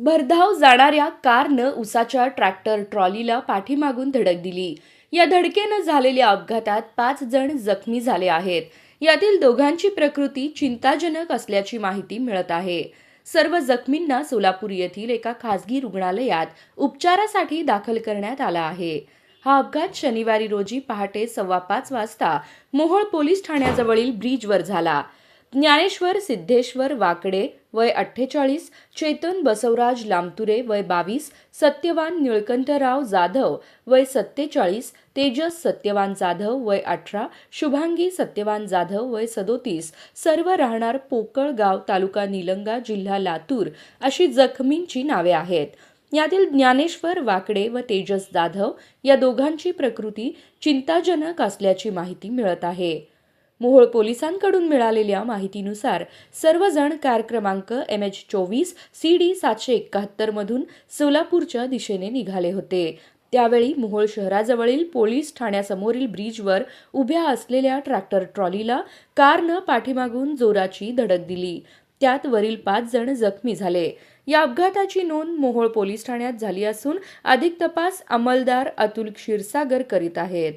भरधाव जाणाऱ्या कारनं उसाच्या ट्रॅक्टर ट्रॉलीला पाठीमागून धडक दिली. या धडकेनं झालेल्या अपघातात 5 जण जखमी झाले आहेत. यातील दोघांची प्रकृती चिंताजनक असल्याची माहिती मिळत आहे. सर्व जखमींना सोलापूर येथील एका खासगी रुग्णालयात उपचारासाठी दाखल करण्यात आला आहे. हा अपघात शनिवारी रोजी पहाटे 5:15 वाजता मोहोळ पोलीस ठाण्याजवळील ब्रिजवर झाला. ज्ञानेश्वर सिद्धेश्वर वाकडे वय 48, चेतन बसवराज लामतुरे वय 22, सत्यवान निळकंठराव जाधव वय 47, तेजस सत्यवान जाधव वय 18, शुभांगी सत्यवान जाधव वय 37, सर्व राहणार पोकळगाव तालुका निलंगा जिल्हा लातूर अशी जखमींची नावे आहेत. यातील ज्ञानेश्वर वाकडे व तेजस जाधव या दोघांची प्रकृती चिंताजनक असल्याची माहिती मिळत आहे. मोहोळ पोलिसांकडून मिळालेल्या माहितीनुसार सर्वजण कार क्रमांक MH24 CD 771 मधून सोलापूरच्या दिशेने निघाले होते. त्यावेळी मोहोळ शहराजवळील पोलीस ठाण्यासमोरील ब्रिजवर उभ्या असलेल्या ट्रॅक्टर ट्रॉलीला कारनं पाठीमागून जोराची धडक दिली. त्यात वरील 5 जण जखमी झाले. या अपघाताची नोंद मोहोळ पोलीस ठाण्यात झाली असून अधिक तपास अंमलदार अतुल क्षीरसागर करीत आहेत.